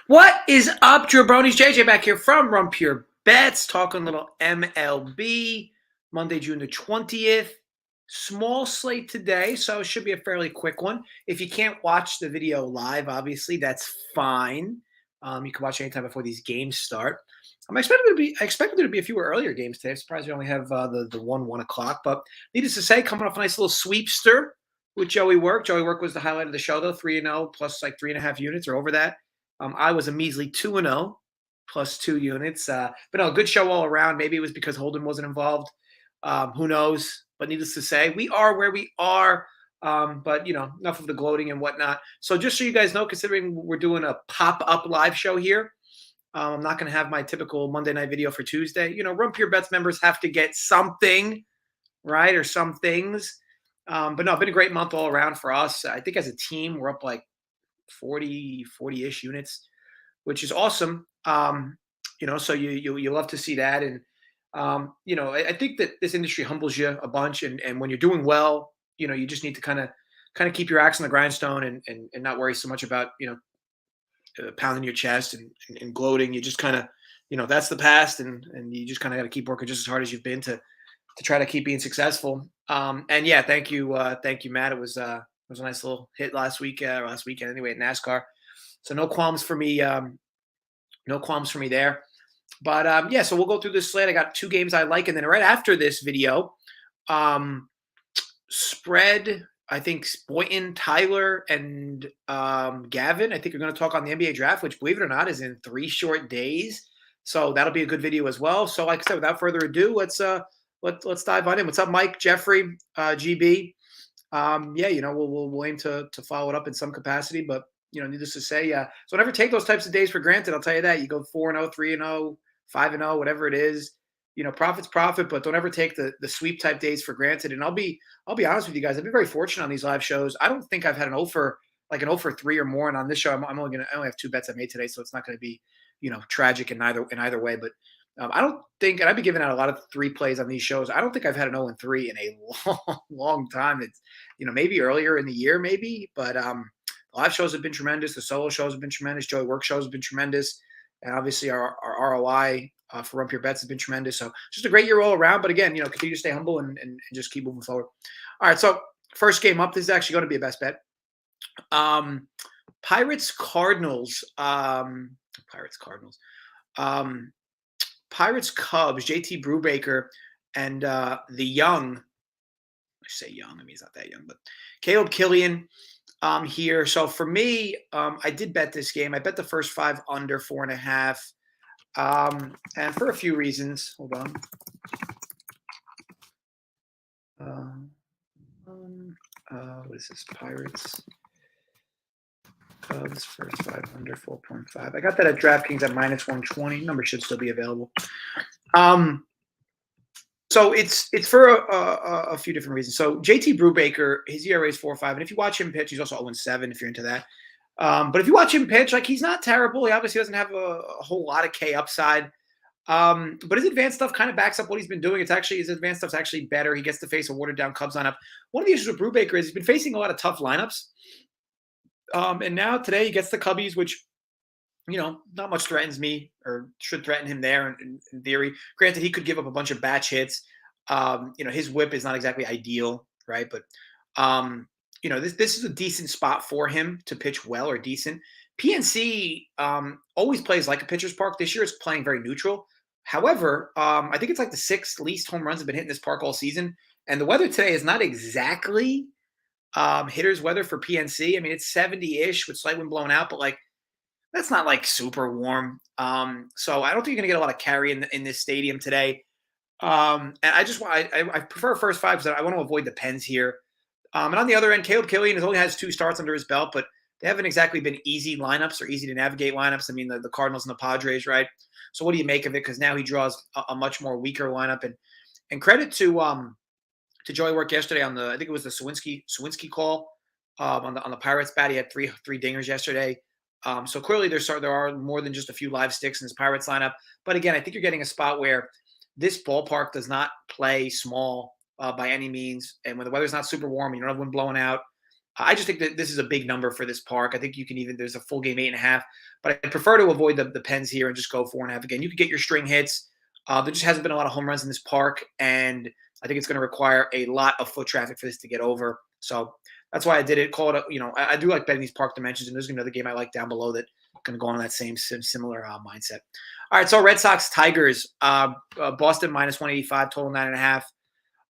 What is up, Jabronis? JJ back here from Run Pure Bets, talking a little MLB. Monday, June the 20th. Small slate today, so it should be a fairly quick one. If you can't watch the video live, obviously, that's fine. You can watch anytime before these games start. I expected there to be a fewer earlier games today. I'm surprised we only have the 1 o'clock. But needless to say, coming off a nice little sweepster with Joey Work. Joey Work was the highlight of the show, though, 3-0 plus like 3.5 units or over that. I was a measly 2-0 plus 2 units. But no, good show all around. Maybe it was because Holden wasn't involved. Who knows? But needless to say, we are where we are. But, enough of the gloating and whatnot. So just so you guys know, considering we're doing a pop-up live show here, I'm not going to have my typical Monday night video for Tuesday. Run Pure Bets members have to get something, right, or some things. But no, been a great month all around for us. I think as a team, we're up like 40-ish units, which is awesome. So you love to see that. And, I think that this industry humbles you a bunch. And when you're doing well, you just need to kind of keep your axe on the grindstone and not worry so much about, pounding your chest and gloating. You just kind of, that's the past. And you just kind of got to keep working just as hard as you've been to try to keep being successful. And yeah, thank you, Matt. It was a nice little hit last weekend anyway at NASCAR. So no qualms for me. No qualms for me there. But yeah, so we'll go through this slate. I got 2 games I like, and then right after this video, spread. I think Boynton, Tyler, and Gavin. I think we're going to talk on the NBA draft, which, believe it or not, is in 3 short days. So that'll be a good video as well. So, like I said, without further ado, let's dive on in. What's up, Mike, Jeffrey, GB? Yeah, we'll aim to follow it up in some capacity, but needless to say, so never take those types of days for granted. I'll tell you that. You go 4-0, 3-0, 5-0, whatever it is. Profit's profit, but don't ever take the sweep type days for granted. And I'll be honest with you guys. I've been very fortunate on these live shows. I don't think I've had an 0 for 3 or more. And on this show, I only have 2 bets I made today, so it's not going to be tragic in either way. But I don't think, and I've been giving out a lot of 3 plays on these shows. I don't think I've had an 0-3 in a long, long time. It's maybe earlier in the year, maybe, but the live shows have been tremendous. The solo shows have been tremendous. Joey Work shows have been tremendous, and obviously our ROI for Run Pure Bets has been tremendous. So just a great year all around. But again, continue to stay humble and just keep moving forward. All right, so first game up. This is actually going to be a best bet. Pirates Cardinals. Pirates Cubs. JT Brubaker and the young. I say young. I mean, he's not that young, but Caleb Killian here. So for me, I did bet this game. I bet the first 5 under 4.5. And for a few reasons. Hold on. What is this? Pirates. Cubs first 5 under 4.5. I got that at DraftKings at -120. Number should still be available. So it's for a few different reasons. So JT Brubaker, his ERA is 4.5, and if you watch him pitch, he's also 0-7 if you're into that. But if you watch him pitch, like, he's not terrible. He obviously doesn't have a whole lot of K upside. But his advanced stuff kind of backs up what he's been doing. His advanced stuff's actually better. He gets to face a watered down Cubs lineup. One of the issues with Brubaker is he's been facing a lot of tough lineups. And now today he gets the Cubbies, which, not much threatens me or should threaten him there in theory. Granted, he could give up a bunch of batch hits. His whip is not exactly ideal, right? But, this is a decent spot for him to pitch well or decent. PNC always plays like a pitcher's park. This year it's playing very neutral. However, I think it's like the 6th least home runs have been hit in this park all season. And the weather today is not exactly hitter's weather for PNC. I mean, it's 70-ish with slight wind blowing out, but like, that's not like super warm. So I don't think you're going to get a lot of carry in this stadium today. And I prefer first 5 because I want to avoid the pens here. And on the other end, Caleb Killian only has 2 starts under his belt, but they haven't exactly been easy lineups or easy to navigate lineups. I mean, the Cardinals and the Padres, right? So what do you make of it? Because now he draws a much more weaker lineup. And credit to Joey Work yesterday on I think it was the Sawinski call on the Pirates bat. He had three dingers yesterday. So clearly there are more than just a few live sticks in this Pirates lineup. But again, I think you're getting a spot where this ballpark does not play small by any means. And when the weather's not super warm, you don't have wind blowing out. I just think that this is a big number for this park. I think you can even there's a full game 8.5, but I prefer to avoid the pens here and just go 4.5 again. You could get your string hits. There just hasn't been a lot of home runs in this park, and I think it's going to require a lot of foot traffic for this to get over. So that's why I did it. Call it, I do like betting these park dimensions, and there's another game I like down below that going to go on that same similar mindset. All right, so Red Sox Tigers, Boston minus 185, total 9.5.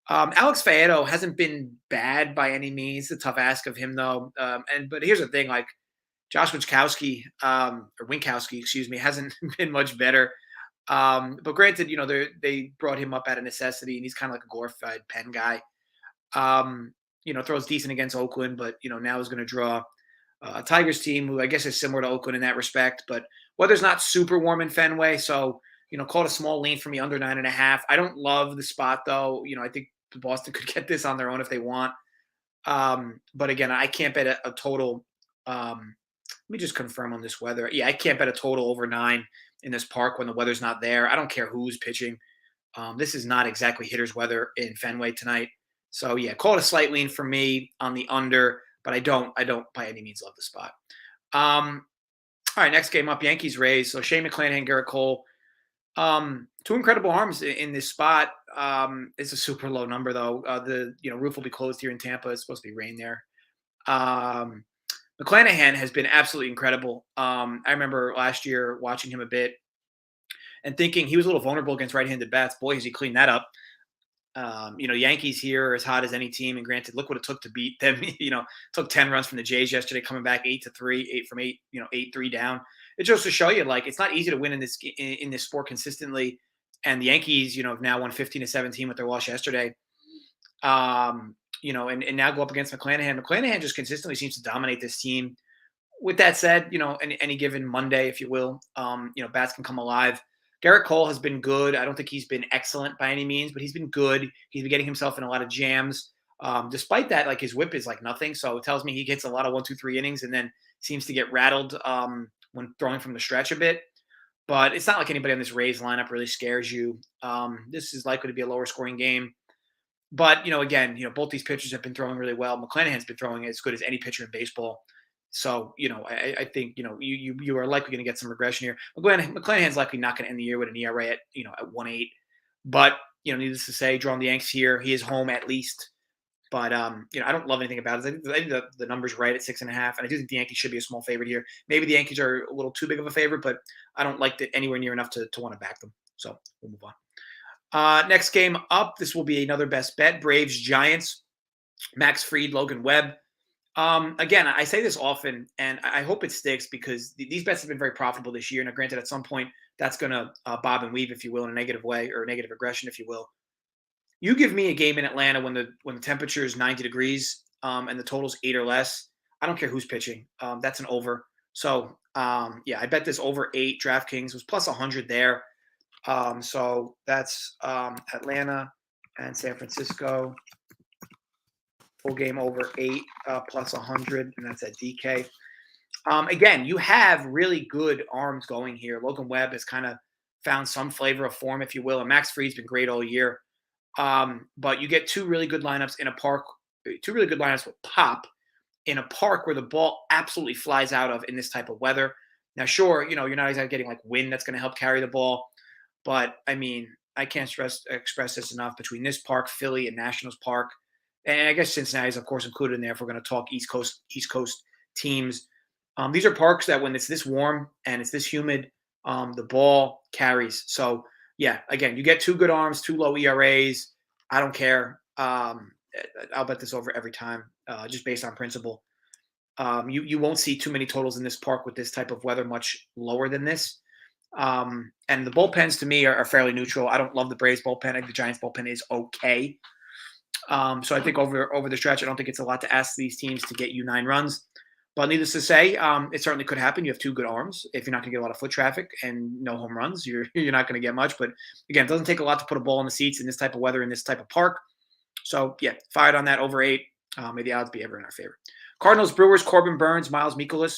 Alex Faedo hasn't been bad by any means. It's a tough ask of him though. But here's the thing: like Josh Winkowski, or Winkowski, excuse me, hasn't been much better. But granted, they brought him up out of necessity, and he's kind of like a glorified pen guy. Throws decent against Oakland, but now is going to draw a Tigers team who I guess is similar to Oakland in that respect. But weather's not super warm in Fenway, so call it a small lean for me under 9.5. I don't love the spot though. I think Boston could get this on their own if they want. But again, I can't bet a total. Let me just confirm on this weather. Yeah, I can't bet a total over 9 in this park when the weather's not there. I don't care who's pitching. This is not exactly hitter's weather in Fenway tonight. So yeah, call it a slight lean for me on the under, but I don't by any means love the spot. All right, next game up, Yankees Rays. So Shane McClanahan, Garrett Cole. Two incredible arms in this spot. It's a super low number though. The roof will be closed here in Tampa. It's supposed to be rain there. McClanahan has been absolutely incredible. I remember last year watching him a bit and thinking he was a little vulnerable against right-handed bats. Boy, has he cleaned that up. Yankees here are as hot as any team, and granted, look what it took to beat them. Took 10 runs from the Jays yesterday, coming back 8-3, 8-3 down. It just to show you, like, it's not easy to win in this sport consistently. And the Yankees, have now won 15-17 with their loss yesterday. And now go up against McClanahan. McClanahan just consistently seems to dominate this team. With that said, any given Monday, if you will, bats can come alive. Garrett Cole has been good. I don't think he's been excellent by any means, but he's been good. He's been getting himself in a lot of jams. Despite that, like his whip is like nothing. So it tells me he gets a lot of 1, 2, 3 innings and then seems to get rattled when throwing from the stretch a bit. But it's not like anybody on this Rays lineup really scares you. This is likely to be a lower scoring game. But, again, both these pitchers have been throwing really well. McClanahan's been throwing as good as any pitcher in baseball. So, I think, you are likely going to get some regression here. McClanahan's likely not going to end the year with an ERA at 1.8. But, needless to say, drawing the Yanks here, he is home at least. But, I don't love anything about it. I think the number's right at 6.5. And I do think the Yankees should be a small favorite here. Maybe the Yankees are a little too big of a favorite, but I don't like it anywhere near enough to want to back them. So we'll move on. Next game up, this will be another best bet. Braves, Giants, Max Fried, Logan Webb. Again, I say this often, and I hope it sticks because these bets have been very profitable this year. Now, granted, at some point, that's going to bob and weave, if you will, in a negative way or negative regression, if you will. You give me a game in Atlanta when the temperature is 90 degrees and the total's 8 or less. I don't care who's pitching. That's an over. So, I bet this over 8. DraftKings was plus 100 there. So that's Atlanta and San Francisco. Full game over 8 plus 100, and that's at DK. Again, you have really good arms going here. Logan Webb has kind of found some flavor of form, if you will, and Max Fried's been great all year. But you get two really good lineups in a park, two really good lineups with pop in a park where the ball absolutely flies out of in this type of weather. Now, sure, you're not exactly getting like wind that's going to help carry the ball. But, I mean, I can't express this enough between this park, Philly, and Nationals Park. And I guess Cincinnati is, of course, included in there if we're going to talk East Coast teams. These are parks that when it's this warm and it's this humid, the ball carries. So, yeah, again, you get two good arms, 2 low ERAs. I don't care. I'll bet this over every time, just based on principle. You won't see too many totals in this park with this type of weather much lower than this. And the bullpens to me are fairly neutral. I don't love the Braves bullpen. I think the Giants bullpen is okay. So I think over the stretch, I don't think it's a lot to ask these teams to get you 9 runs. But needless to say, it certainly could happen. You have 2 good arms. If you're not going to get a lot of foot traffic and no home runs, you're not going to get much. But again, it doesn't take a lot to put a ball in the seats in this type of weather, in this type of park. So yeah, fired on that over 8. May the odds be ever in our favor. Cardinals, Brewers, Corbin Burns, Miles Mikolas.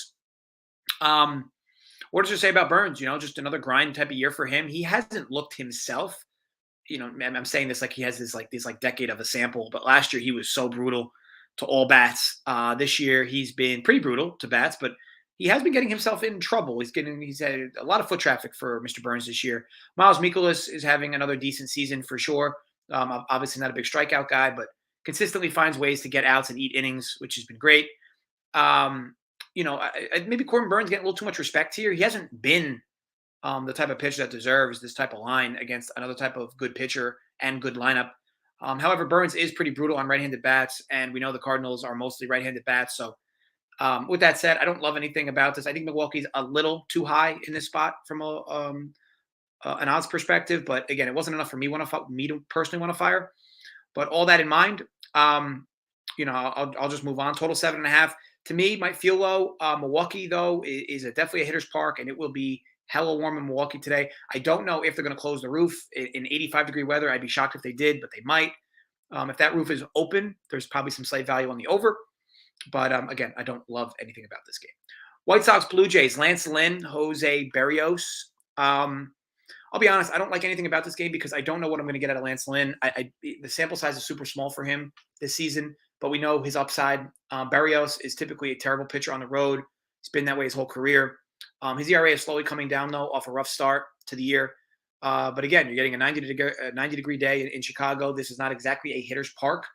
What does it say about Burns? Just another grind type of year for him. He hasn't looked himself. I'm saying this like he has this decade of a sample, but last year he was so brutal. to all bats. This year, he's been pretty brutal to bats, but he has been getting himself in trouble. He's had a lot of foot traffic for Mr. Burns this year. Miles Mikolas is having another decent season for sure. Obviously not a big strikeout guy, but consistently finds ways to get outs and eat innings, which has been great. Maybe Corbin Burns getting a little too much respect here. He hasn't been the type of pitcher that deserves this type of line against another type of good pitcher and good lineup. However, Burns is pretty brutal on right-handed bats, and we know the Cardinals are mostly right-handed bats. So with that said, I don't love anything about this. I think Milwaukee's a little too high in this spot from an odds perspective. But again, it wasn't enough for me to personally want to fire. But all that in mind, I'll just move on. Total 7.5 to me might feel low. Milwaukee though is definitely a hitter's park, and it will be hella warm in Milwaukee today. I don't know if they're going to close the roof in 85-degree weather. I'd be shocked if they did, but they might. If that roof is open, there's probably some slight value on the over. But again, I don't love anything about this game. White Sox, Blue Jays, Lance Lynn, Jose Berrios. I'll be honest, I don't like anything about this game because I don't know what I'm going to get out of Lance Lynn. The sample size is super small for him this season, but we know his upside. Berrios is typically a terrible pitcher on the road. He's been that way his whole career. His ERA is slowly coming down, though, off a rough start to the year. But again, you're getting a 90-degree day in Chicago. This is not exactly a hitter's park,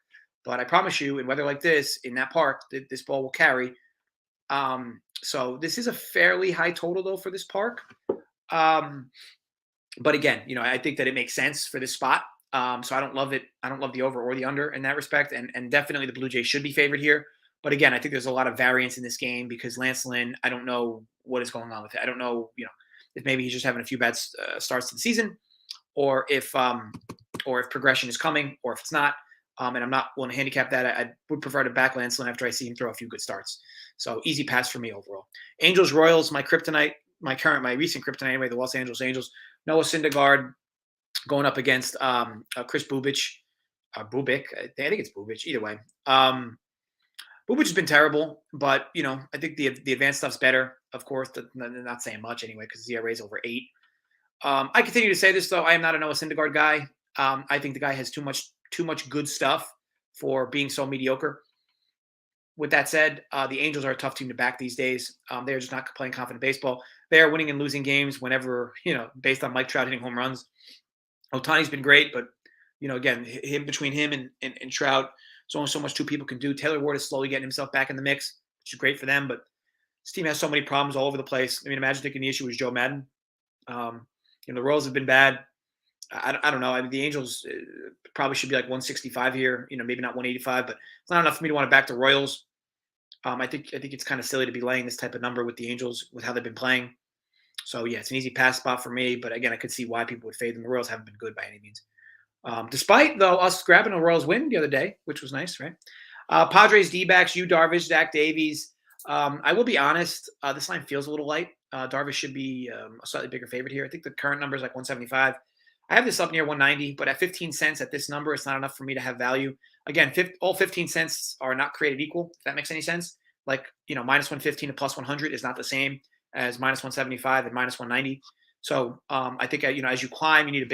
but I promise you, in weather like this, in that park, this ball will carry. So this is a fairly high total, though, for this park. But again, I think that it makes sense for this spot. So I don't love it. I don't love the over or the under in that respect. And definitely the Blue Jays should be favored here. But again, I think there's a lot of variance in this game because Lance Lynn, I don't know what is going on with it. I don't know, if maybe he's just having a few bad starts to the season, or if progression is coming, or if it's not. And I'm not willing to handicap that. I would prefer to back Lance Lynn after I see him throw a few good starts. So easy pass for me overall. Angels, Royals, my kryptonite, my recent kryptonite anyway, the Los Angeles Angels. Noah Syndergaard going up against Chris Bubic. Bubic. I think it's Bubic. Either way. Bubic has been terrible, but, I think the advanced stuff's better, of course. Not saying much anyway because the ERA is over 8. I continue to say this, though. I am not a Noah Syndergaard guy. I think the guy has too much good stuff for being so mediocre. With that said, the Angels are a tough team to back these days. They're just not playing confident baseball. They are winning and losing games whenever, based on Mike Trout hitting home runs. Otani's been great, but, again, between him and Trout, there's only so much two people can do. Taylor Ward is slowly getting himself back in the mix, which is great for them, but this team has so many problems all over the place. I mean, imagine thinking the issue was Joe Madden. The Royals have been bad. I don't know. I mean, the Angels probably should be like 165 here, maybe not 185, but it's not enough for me to want to back the Royals. I think it's kind of silly to be laying this type of number with the Angels with how they've been playing. So yeah, it's an easy pass spot for me. But again, I could see why people would fade them. The Royals haven't been good by any means. Despite though us grabbing a Royals win the other day, which was nice, right? Padres, D-backs, Darvish, Zach Davies. I will be honest, this line feels a little light. Darvish should be a slightly bigger favorite here. I think the current number is like 175. I have this up near 190, but at 15 cents at this number, it's not enough for me to have value. Again, all 15 cents are not created equal, if that makes any sense. Like, minus 115 to plus 100 is not the same as minus 175 and minus 190. So I think, as you climb, you need a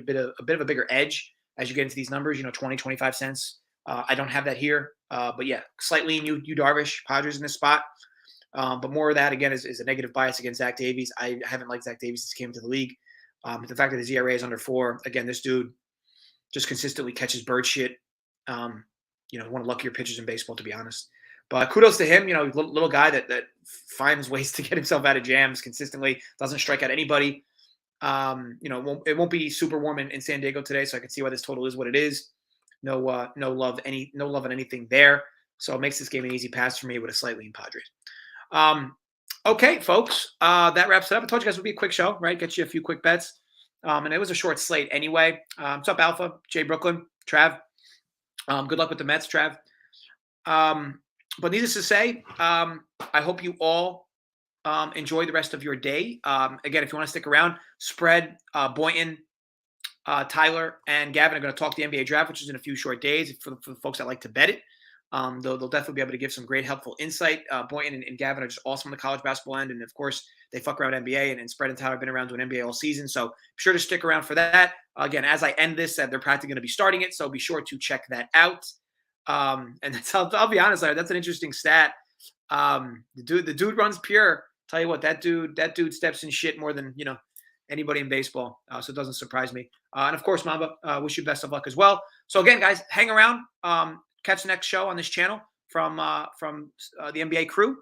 bit of a bigger edge as you get into these numbers, 20, 25 cents. I don't have that here. But yeah, slightly in you Darvish, Padres in this spot. But more of that, again, is a negative bias against Zach Davies. I haven't liked Zach Davies since he came into the league. The fact that his ERA is under 4, again, this dude just consistently catches bird shit. One of the luckier pitchers in baseball, to be honest. But kudos to him, little guy that finds ways to get himself out of jams consistently, doesn't strike out anybody. It won't be super warm in San Diego today, so I can see why this total is what it is. No love on anything there. So it makes this game an easy pass for me with a slightly in Padres. Okay, folks, that wraps it up. I told you guys it would be a quick show, right? Get you a few quick bets. And it was a short slate anyway. What's up, Alpha? Jay Brooklyn, Trav. Good luck with the Mets, Trav. But needless to say, I hope you all enjoy the rest of your day. Again, if you want to stick around, Spread, Boynton, Tyler, and Gavin are going to talk the NBA draft, which is in a few short days for the folks that like to bet it. They'll definitely be able to give some great, helpful insight. Boynton and Gavin are just awesome on the college basketball end. And, of course, they fuck around NBA, and Spread and Tyler have been around doing NBA all season. So be sure to stick around for that. Again, as I end this, they're practically going to be starting it, so be sure to check that out. And I'll be honest, that's an interesting stat. The dude runs pure. Tell you what, that dude steps in shit more than anybody in baseball. So it doesn't surprise me. And of course, Mamba, wish you best of luck as well. So again, guys, hang around. Catch the next show on this channel from the NBA crew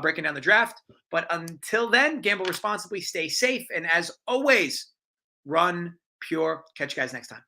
breaking down the draft. But until then, gamble responsibly, stay safe, and as always, run pure. Catch you guys next time.